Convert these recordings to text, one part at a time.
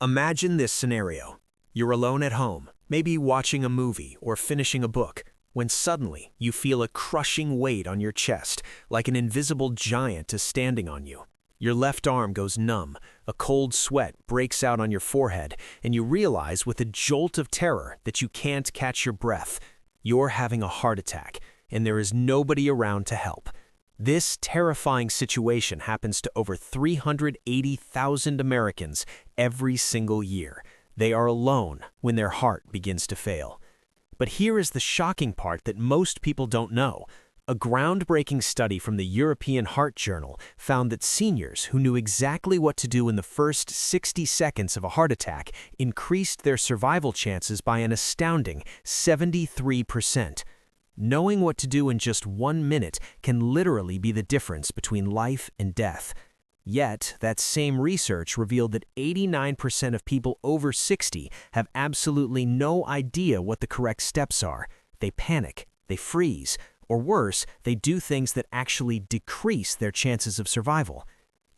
Imagine this scenario. You're alone at home, maybe watching a movie or finishing a book, when suddenly you feel a crushing weight on your chest, like an invisible giant is standing on you. Your left arm goes numb, a cold sweat breaks out on your forehead, and you realize with a jolt of terror that you can't catch your breath. You're having a heart attack, and there is nobody around to help. This terrifying situation happens to over 380,000 Americans every single year. They are alone when their heart begins to fail. But here is the shocking part that most people don't know. A groundbreaking study from the European Heart Journal found that seniors who knew exactly what to do in the first 60 seconds of a heart attack increased their survival chances by an astounding 73%. Knowing what to do in just 1 minute can literally be the difference between life and death. Yet, that same research revealed that 89% of people over 60 have absolutely no idea what the correct steps are. They panic, they freeze, or worse, they do things that actually decrease their chances of survival.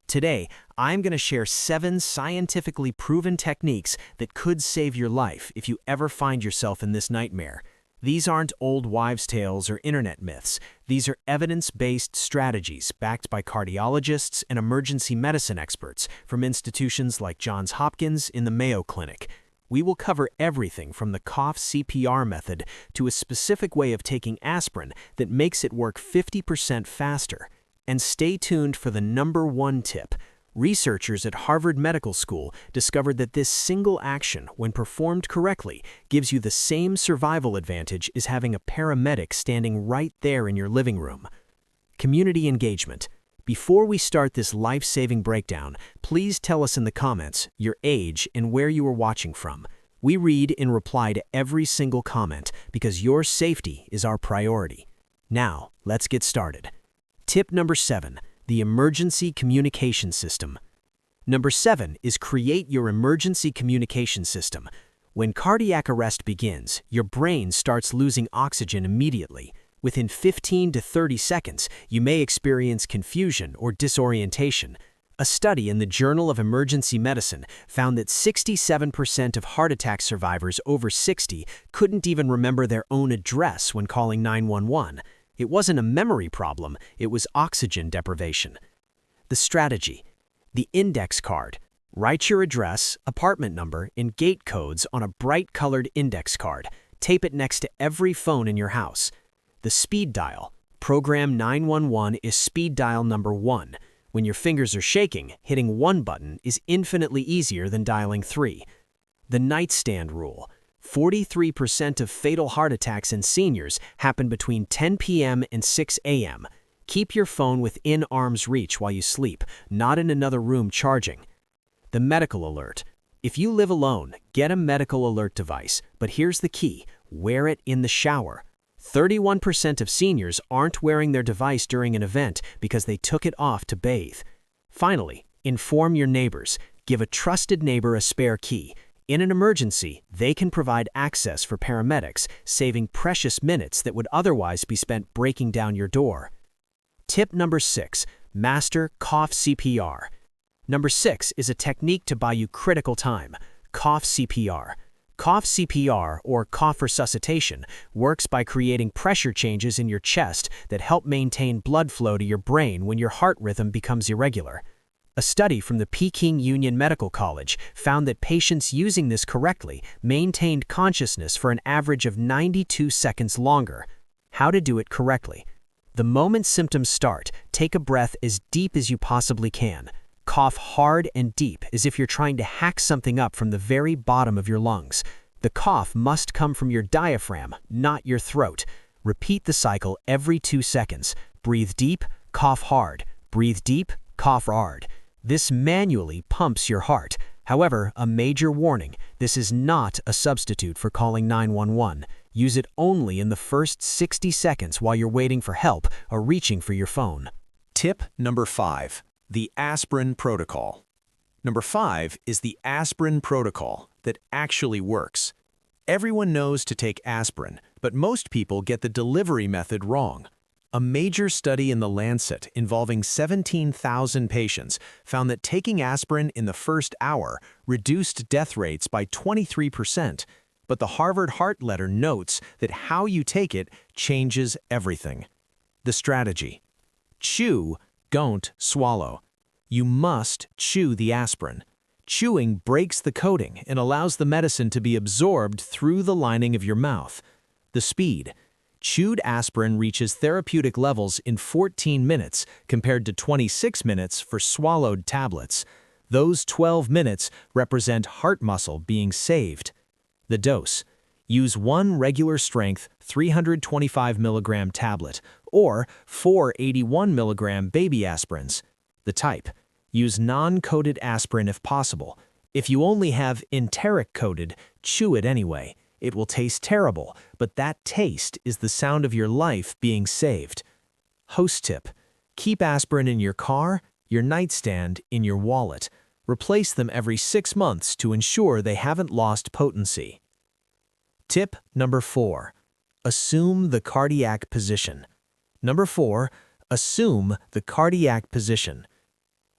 Today, I'm going to share 7 scientifically proven techniques that could save your life if you ever find yourself in this nightmare. These aren't old wives' tales or internet myths. These are evidence-based strategies backed by cardiologists and emergency medicine experts from institutions like Johns Hopkins in the Mayo Clinic. We will cover everything from the cough CPR method to a specific way of taking aspirin that makes it work 50% faster. And stay tuned for the #1 tip. Researchers at Harvard Medical School discovered that this single action, when performed correctly, gives you the same survival advantage as having a paramedic standing right there in your living room. Community engagement. Before we start this life-saving breakdown, please tell us in the comments your age and where you are watching from. We read and reply to every single comment because your safety is our priority. Now, let's get started. Tip number 7. The emergency communication system. Number 7 is create your emergency communication system. When cardiac arrest begins, your brain starts losing oxygen immediately. Within 15 to 30 seconds, you may experience confusion or disorientation. A study in the Journal of Emergency Medicine found that 67% of heart attack survivors over 60 couldn't even remember their own address when calling 911. It wasn't a memory problem, it was oxygen deprivation. The strategy. The index card. Write your address, apartment number, and gate codes on a bright-colored index card. Tape it next to every phone in your house. The speed dial. Program 911 is speed dial number 1. When your fingers are shaking, hitting 1 button is infinitely easier than dialing 3. The nightstand rule. 43% of fatal heart attacks in seniors happen between 10 p.m. and 6 a.m. Keep your phone within arm's reach while you sleep, not in another room charging. The medical alert. If you live alone, get a medical alert device, but here's the key: wear it in the shower. 31% of seniors aren't wearing their device during an event because they took it off to bathe. Finally, inform your neighbors. Give a trusted neighbor a spare key. In an emergency, they can provide access for paramedics, saving precious minutes that would otherwise be spent breaking down your door. Tip number 6. Master cough CPR. Number 6 is a technique to buy you critical time: cough CPR. Cough CPR, or cough resuscitation, works by creating pressure changes in your chest that help maintain blood flow to your brain when your heart rhythm becomes irregular. A study from the Peking Union Medical College found that patients using this correctly maintained consciousness for an average of 92 seconds longer. How to do it correctly. The moment symptoms start, take a breath as deep as you possibly can. Cough hard and deep as if you're trying to hack something up from the very bottom of your lungs. The cough must come from your diaphragm, not your throat. Repeat the cycle every 2 seconds. Breathe deep, cough hard. Breathe deep, cough hard. This manually pumps your heart. However, a major warning: this is not a substitute for calling 911. Use it only in the first 60 seconds while you're waiting for help or reaching for your phone. Tip number 5. The Aspirin Protocol. Number 5 is the Aspirin Protocol that actually works. Everyone knows to take aspirin, but most people get the delivery method wrong. A major study in The Lancet involving 17,000 patients found that taking aspirin in the first hour reduced death rates by 23%, but the Harvard Heart Letter notes that how you take it changes everything. The strategy: chew, don't swallow. You must chew the aspirin. Chewing breaks the coating and allows the medicine to be absorbed through the lining of your mouth. The speed: chewed aspirin reaches therapeutic levels in 14 minutes compared to 26 minutes for swallowed tablets. Those 12 minutes represent heart muscle being saved. The dose: use 1 regular strength 325 mg tablet or 4 81 mg baby aspirins. The type: use non-coated aspirin if possible. If you only have enteric-coated, chew it anyway. It will taste terrible, but that taste is the sound of your life being saved. Host tip: keep aspirin in your car, your nightstand, in your wallet. Replace them every 6 months to ensure they haven't lost potency. Tip number 4. Assume the cardiac position. Number 4. Assume the cardiac position.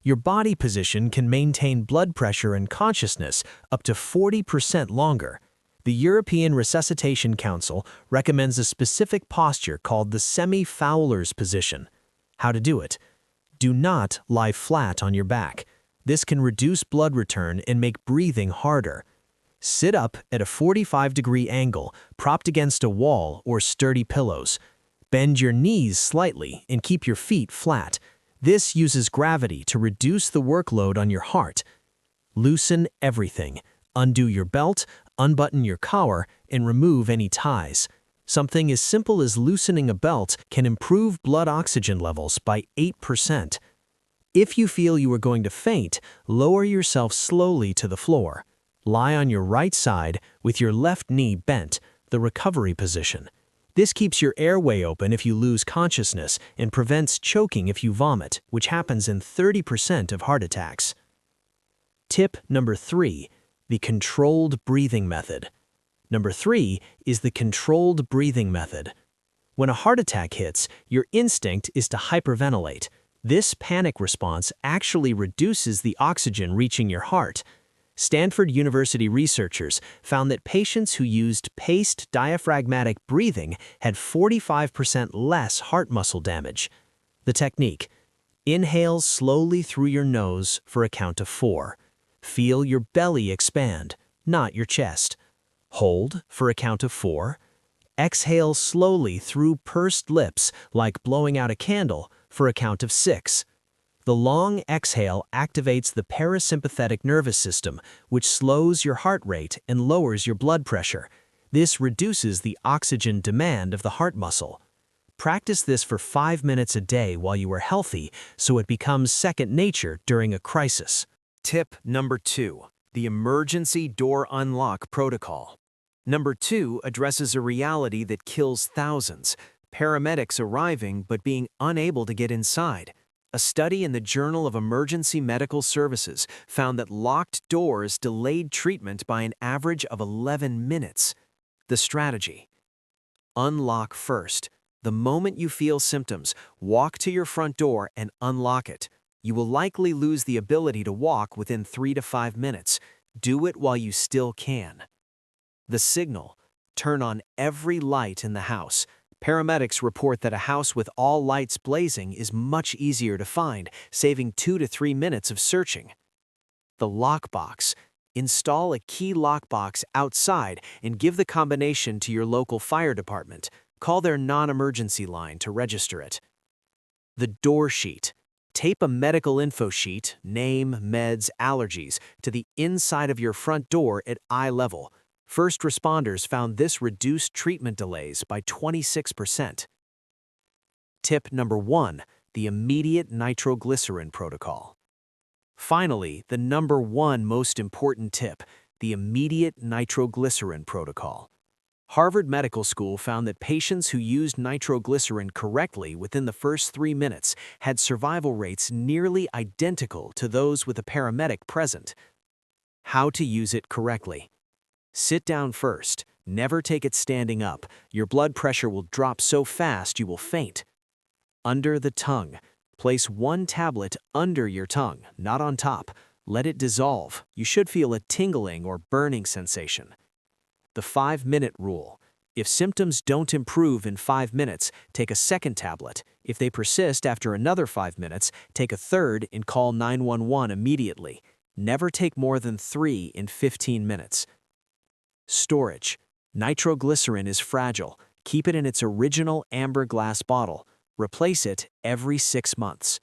Your body position can maintain blood pressure and consciousness up to 40% longer. The European Resuscitation Council recommends a specific posture called the semi-Fowler's position. How to do it: do not lie flat on your back. This can reduce blood return and make breathing harder. Sit up at a 45-degree angle, propped against a wall or sturdy pillows. Bend your knees slightly and keep your feet flat. This uses gravity to reduce the workload on your heart. Loosen everything. Undo your belt, unbutton your collar, and remove any ties. Something as simple as loosening a belt can improve blood oxygen levels by 8%. If you feel you are going to faint, lower yourself slowly to the floor. Lie on your right side with your left knee bent, the recovery position. This keeps your airway open if you lose consciousness and prevents choking if you vomit, which happens in 30% of heart attacks. Tip number 3. The controlled breathing method. Number 3 is the controlled breathing method. When a heart attack hits, your instinct is to hyperventilate. This panic response actually reduces the oxygen reaching your heart. Stanford University researchers found that patients who used paced diaphragmatic breathing had 45% less heart muscle damage. The technique: inhale slowly through your nose for a count of 4. Feel your belly expand, not your chest. Hold for a count of 4. Exhale slowly through pursed lips like blowing out a candle for a count of 6. The long exhale activates the parasympathetic nervous system, which slows your heart rate and lowers your blood pressure. This reduces the oxygen demand of the heart muscle. Practice this for 5 minutes a day while you are healthy, so it becomes second nature during a crisis. Tip number 2. The Emergency Door Unlock Protocol. Number 2 addresses a reality that kills thousands: paramedics arriving but being unable to get inside. A study in the Journal of Emergency Medical Services found that locked doors delayed treatment by an average of 11 minutes. The strategy: unlock first. The moment you feel symptoms, walk to your front door and unlock it. You will likely lose the ability to walk within 3 to 5 minutes. Do it while you still can. The signal: turn on every light in the house. Paramedics report that a house with all lights blazing is much easier to find, saving 2 to 3 minutes of searching. The lockbox: install a key lockbox outside and give the combination to your local fire department. Call their non-emergency line to register it. The door sheet: tape a medical info sheet, name, meds, allergies, to the inside of your front door at eye level. First responders found this reduced treatment delays by 26%. Tip number 1. The Immediate Nitroglycerin Protocol. Finally, the number 1 most important tip: the Immediate Nitroglycerin Protocol. Harvard Medical School found that patients who used nitroglycerin correctly within the first 3 minutes had survival rates nearly identical to those with a paramedic present. How to use it correctly: sit down first. Never take it standing up. Your blood pressure will drop so fast you will faint. Under the tongue. Place one tablet under your tongue, not on top. Let it dissolve. You should feel a tingling or burning sensation. The 5-minute rule. If symptoms don't improve in 5 minutes, take a second tablet. If they persist after another 5 minutes, take a third and call 911 immediately. Never take more than 3 in 15 minutes. Storage. Nitroglycerin is fragile. Keep it in its original amber glass bottle. Replace it every 6 months.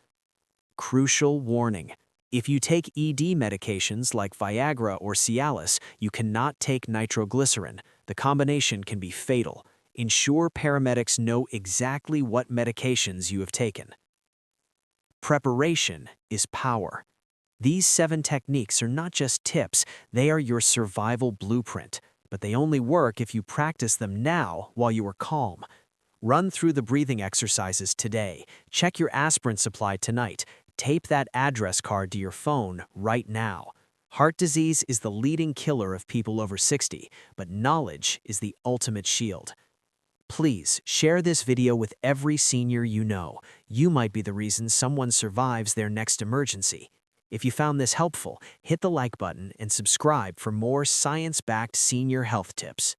Crucial warning. If you take ED medications like Viagra or Cialis, you cannot take nitroglycerin. The combination can be fatal. Ensure paramedics know exactly what medications you have taken. Preparation is power. These 7 techniques are not just tips, they are your survival blueprint. But they only work if you practice them now while you are calm. Run through the breathing exercises today. Check your aspirin supply tonight. Tape that address card to your phone right now. Heart disease is the leading killer of people over 60, but knowledge is the ultimate shield. Please share this video with every senior you know. You might be the reason someone survives their next emergency. If you found this helpful, hit the like button and subscribe for more science-backed senior health tips.